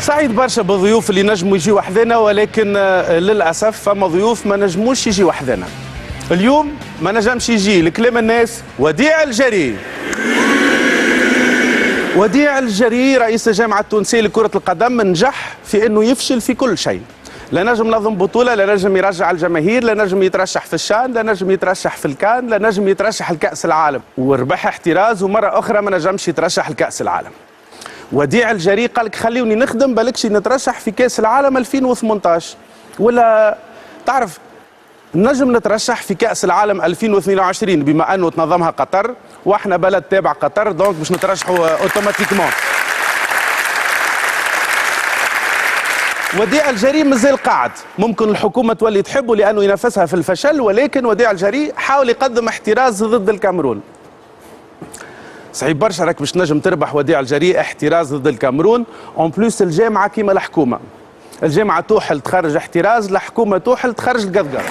سعيد برشا بالضيوف اللي نجموا يجي وحدنا، ولكن للاسف فما ضيوف ما نجموش يجي وحدنا. اليوم ما نجمش يجي لكلام الناس وديع الجري. وديع الجري رئيس الجامعه التونسيه لكره القدم نجح في انه يفشل في كل شيء. لا نجم نظم بطوله، لا نجم يرجع الجماهير، لا نجم يترشح في الشان، لا نجم يترشح في الكان، لا نجم يترشح لكاس العالم، وربح احتراز ومره اخرى ما نجمش يترشح لكاس العالم. وديع الجري قال لك خليوني نخدم بالكش نترشح في كاس العالم 2018 ولا تعرف نجم نترشح في كاس العالم 2022 بما انه تنظمها قطر واحنا بلد تابع قطر، دونك باش نترشحوا اوتوماتيكمون. وديع الجري مازال قاعد، ممكن الحكومه تولي تحبه لانه ينافسها في الفشل، ولكن وديع الجري حاول يقدم احتراز ضد الكاميرون. صعيب برشا راك باش تنجم تربح وديع الجري احتراز ضد الكاميرون، اون بلوس الجامعه كيما الحكومه. الجامعه توحل تخرج احتراز، الحكومه توحل تخرج القذقر.